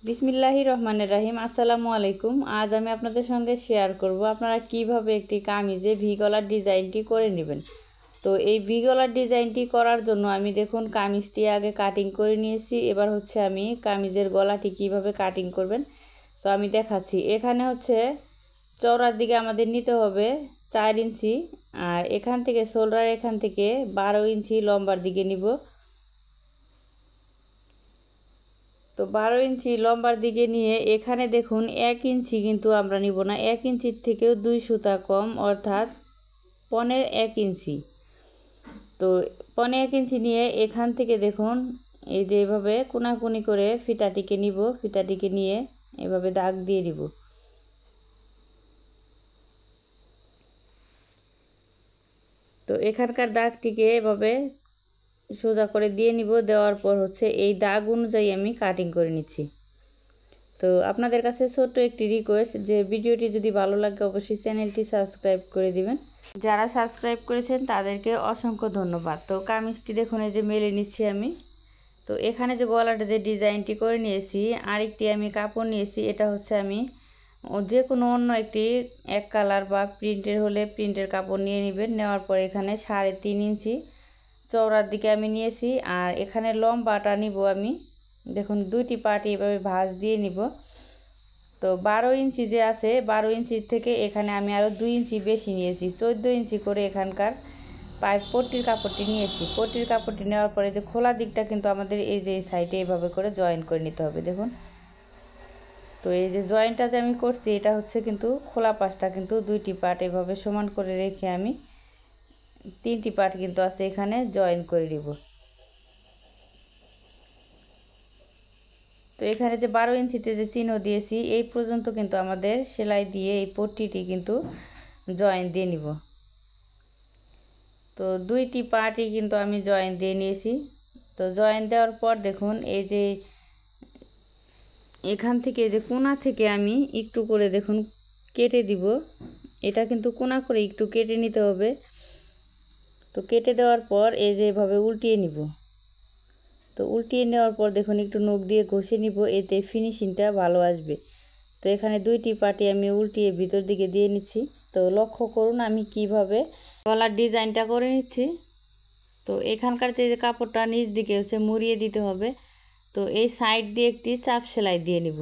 বিসমিল্লাহির রহমানির রহিম। আসসালামু আলাইকুম। আজ আমি আপনাদের সঙ্গে শেয়ার করব আপনারা কিভাবে একটি কামিজে ভি গলার ডিজাইনটি করে নেবেন। তো এই ভি গলার ডিজাইনটি করার জন্য আমি দেখুন কামিজটি আগে কাটিং করে নিয়েছি। এবার হচ্ছে আমি কামিজের গলাটি কিভাবে কাটিং করবেন তো আমি দেখাচ্ছি। এখানে হচ্ছে চওড়ার দিকে আমাদের নিতে হবে 4 ইঞ্চি, আর এখান থেকে শোল্ডার এখান থেকে 12 ইঞ্চি লম্বার দিকে নিব। তো 12 ইঞ্চি লম্বার দিকে নিয়ে এখানে দেখুন 1 ইঞ্চি কিন্তু আমরা নিব না, 1 ইঞ্চির থেকেও 2 সুতা কম, অর্থাৎ 1.25 ইঞ্চি। তো 1.25 ইঞ্চি নিয়ে এখান থেকে দেখুন এই যে এভাবে কোনাকুনি করে ফিতাটিকে নিব। ফিতাটিকে নিয়ে এভাবে দাগ দিয়ে দিব। তো এখানকার দাগটিকে এভাবে সোজা করে দিয়ে নিব। দেওয়ার পর হচ্ছে এই দাগ অনুযায়ী আমি কাটিং করে নিচ্ছি। তো আপনাদের কাছে ছোট্ট একটি রিকোয়েস্ট, যে ভিডিওটি যদি ভালো লাগে অবশ্যই চ্যানেলটি সাবস্ক্রাইব করে দিবেন। যারা সাবস্ক্রাইব করেছেন তাদেরকে অসংখ্য ধন্যবাদ। তো কামিজটি দেখুন এই যে মেলে নিচ্ছি আমি। তো এখানে যে গলাটা যে ডিজাইনটি করে নিয়েছি, আরেকটি আমি কাপড় নিয়েছি। এটা হচ্ছে আমি যে কোনো অন্য একটি এক কালার বা প্রিন্টের হলে প্রিন্টের কাপড় নিয়ে নেবেন। নেওয়ার পর এখানে 3.5 ইঞ্চি চওড়ার দিকে আমি নিয়েছি, আর এখানে লম্বাটা নিব আমি দেখুন 2টি পার্টি এভাবে ভাঁজ দিয়ে নিব। তো 12 ইঞ্চি যে আছে 12 ইঞ্চির থেকে এখানে আমি আরও 2 ইঞ্চি বেশি নিয়েছি, 14 ইঞ্চি করে এখানকার পাইপ পট্টির কাপড়টি নিয়েছি। পট্টির কাপড়টি নেওয়ার পরে যে খোলা দিকটা কিন্তু আমাদের এই যে এই সাইডে এইভাবে করে জয়েন করে নিতে হবে দেখুন। তো এই যে জয়েন্টটা যে আমি করছি এটা হচ্ছে কিন্তু খোলা পাশটা কিন্তু 2টি পার্ট এভাবে সমান করে রেখে আমি 3টি পার্ট কিন্তু আছে এখানে জয়েন করে দিব। তো এখানে যে 12 ইঞ্চিতে যে চিহ্ন দিয়েছি এই পর্যন্ত কিন্তু আমাদের সেলাই দিয়ে এই পট্টিটি কিন্তু জয়েন দিয়ে নিব। তো 2টি পার্টই কিন্তু আমি জয়েন দিয়ে নিয়েছি। তো জয়েন দেওয়ার পর দেখুন এই যে এখান থেকে যে কোণা থেকে আমি একটু করে দেখুন কেটে দিব। এটা কিন্তু কোণা করে একটু কেটে নিতে হবে। তো কেটে দেওয়ার পর এই যে এভাবে উল্টিয়ে নিব। তো উল্টিয়ে নেওয়ার পর দেখুন একটু নখ দিয়ে ঘষে নিব, এতে ফিনিশিংটা ভালো আসবে। তো এখানে 2টি পার্টি আমি উল্টিয়ে ভিতর দিকে দিয়ে নিচ্ছি। তো লক্ষ্য করুন আমি কিভাবে গলার ডিজাইনটা করে নিচ্ছি। তো এখানকার যে কাপড়টা নিচ দিকে হচ্ছে মুড়িয়ে দিতে হবে। তো এই সাইড দিয়ে একটি চাপ সেলাই দিয়ে নিব।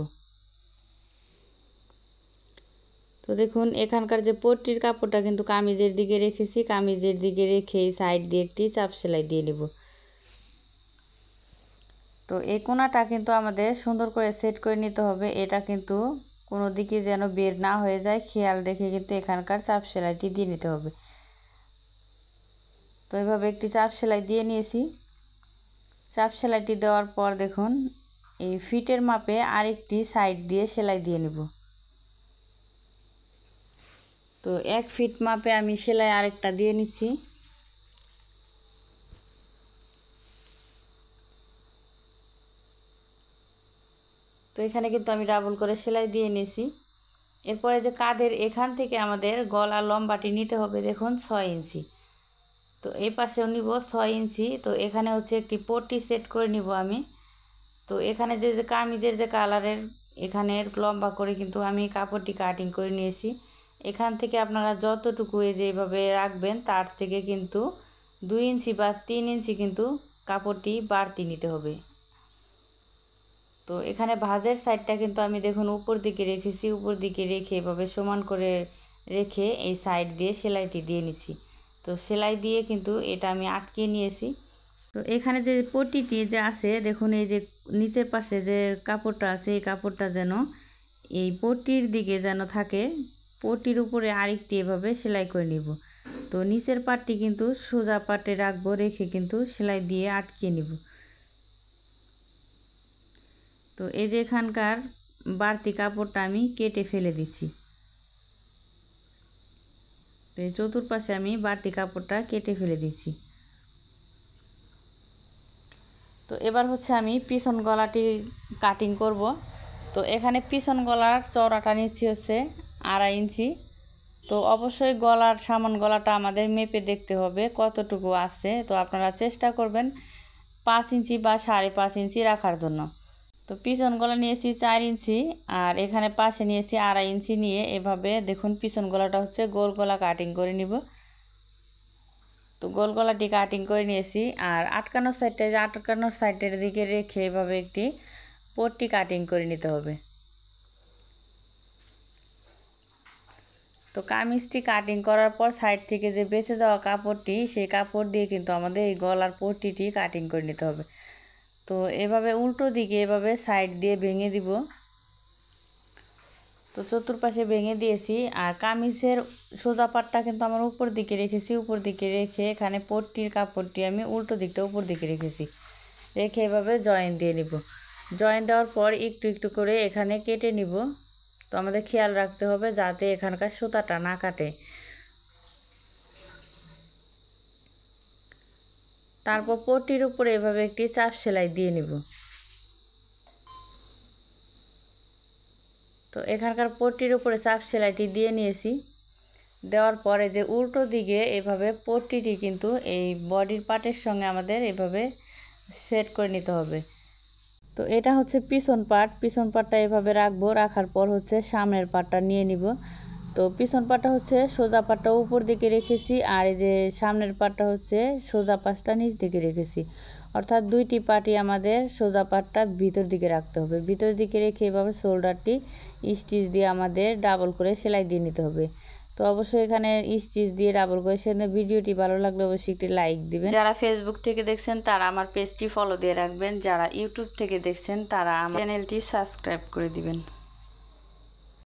তো দেখুন এখানকার যে পট্টির কাপড়টা কিন্তু কামিজের দিকে রেখেছি, কামিজের দিকে রেখে এই সাইড দিয়ে একটি চাপ সেলাই দিয়ে নিব। তো এই কোণাটা কিন্তু আমাদের সুন্দর করে সেট করে নিতে হবে। এটা কিন্তু কোনো দিকে যেন বের না হয়ে যায় খেয়াল রেখে কিন্তু এখানকার চাপ সেলাইটি দিয়ে নিতে হবে। তো এইভাবে একটি চাপ সেলাই দিয়ে নিয়েছি। চাপ সেলাইটি দেওয়ার পর দেখুন এই ফিটের মাপে আরেকটি সাইড দিয়ে সেলাই দিয়ে নিব। তো 1 ফিট মাপে আমি সেলাই আরেকটা দিয়ে নিচ্ছি। তো এখানে কিন্তু আমি ডাবল করে সেলাই দিয়ে নিয়েছি। এরপরে যে কাঁধের এখান থেকে আমাদের গলা লম্বাটি নিতে হবে দেখুন 6 ইঞ্চি। তো এই পাশেও নিব 6 ইঞ্চি। তো এখানে হচ্ছে একটি পট্টি সেট করে নিব আমি। তো এখানে যে কামিজের যে কালারের এখানের লম্বা করে কিন্তু আমি কাপড়টি কাটিং করে নিয়েছি। এখান থেকে আপনারা যতটুকু এই যে এইভাবে রাখবেন তার থেকে কিন্তু 2 ইঞ্চি বা 3 ইঞ্চি কিন্তু কাপড়টি বাড়তি নিতে হবে। তো এখানে ভাঁজের সাইডটা কিন্তু আমি দেখুন উপর দিকে রেখেছি, উপর দিকে রেখে এভাবে সমান করে রেখে এই সাইড দিয়ে সেলাইটি দিয়ে নিছি। তো সেলাই দিয়ে কিন্তু এটা আমি আটকে নিয়েছি। তো এখানে যে পট্টিটি যে আছে দেখুন এই যে নিচের পাশে যে কাপড়টা আছে এই কাপড়টা যেন এই পট্টির দিকে যেন থাকে, পট্টির উপরে আরেকটি এভাবে সেলাই করে নিব। তো নিচের পাটটি কিন্তু সোজা পাটে রাখবো, রেখে কিন্তু সেলাই দিয়ে আটকে নিব। তো এই যে এখানকার বাড়তি কাপড়টা আমি কেটে ফেলে দিচ্ছি। তো এই চতুর্পাশে আমি বাড়তি কাপড়টা কেটে ফেলে দিচ্ছি। তো এবার হচ্ছে আমি পিছন গলাটি কাটিং করব। তো এখানে পিছন গলার চওড়াটা নিচ্ছি হচ্ছে 2.5 ইঞ্চি। তো অবশ্যই গলার সামন গলাটা আমাদের মেপে দেখতে হবে কতটুকু আছে। তো আপনারা চেষ্টা করবেন 5 ইঞ্চি বা 5.5 ইঞ্চি রাখার জন্য। তো পিছন গলা নিয়েছি 4 ইঞ্চি আর এখানে পাশে নিয়েছি 2.5 ইঞ্চি নিয়ে এভাবে দেখুন পিছন গলাটা হচ্ছে গোল গলা কাটিং করে নিব। তো গোল গলাটি কাটিং করে নিয়েছি আর আটকানোর সাইডটা যে আটকানোর সাইডের দিকে রেখে এভাবে একটি পট্টি কাটিং করে নিতে হবে। তো কামিজটি কাটিং করার পর সাইড থেকে যে বেঁচে যাওয়া কাপড়টি সেই কাপড় দিয়ে কিন্তু আমাদের এই গলার পট্টিটি কাটিং করে নিতে হবে। তো এভাবে উল্টো দিকে এভাবে সাইড দিয়ে ভেঙে দিব। তো চতুর্পাশে ভেঙে দিয়েছি আর কামিজের সোজা পাটটা কিন্তু আমার উপর দিকে রেখেছি, উপর দিকে রেখে এখানে পট্টির কাপড়টি আমি উল্টো দিকটা উপর দিকে রেখেছি, রেখে এভাবে জয়েন দিয়ে নিব। জয়েন দেওয়ার পর একটু একটু করে এখানে কেটে নিব। তো আমাদের খেয়াল রাখতে হবে যাতে এখানকার সুতাটা না কাটে। তারপর পট্টির উপরে এভাবে একটি চাপ সেলাই দিয়ে নিব। তো এখানকার পট্টির উপরে চাপ সেলাইটি দিয়ে নিয়েছি। দেওয়ার পরে যে উল্টো দিকে এভাবে পট্টিটি কিন্তু এই বডির পার্টের সঙ্গে আমাদের এভাবে সেট করে নিতে হবে। তো এটা হচ্ছে পিছন পার্ট, পিছন পার্টটা এভাবে রাখবো, রাখার পর হচ্ছে সামনের পার্টটা নিয়ে নিব। তো পিছন পার্টটা হচ্ছে সোজা পার্টটা উপর দিকে রেখেছি আর এই যে সামনের পার্টটা হচ্ছে সোজা পাশটা নিচ দিকে রেখেছি, অর্থাৎ দুইটি পার্টই আমাদের সোজা পার্টটা ভিতর দিকে রাখতে হবে। ভিতর দিকে রেখে এভাবে শোল্ডারটি স্টিচ দিয়ে আমাদের ডাবল করে সেলাই দিয়ে নিতে হবে। তো অবশ্যই এখানে স্টিচ দিয়ে ডাবল করে সেখানে ভিডিওটি ভালো লাগলে অবশ্যই একটি লাইক দিবেন। যারা ফেসবুক থেকে দেখছেন তারা আমার পেজটি ফলো দিয়ে রাখবেন, যারা ইউটিউব থেকে দেখছেন তারা আমার চ্যানেলটি সাবস্ক্রাইব করে দিবেন।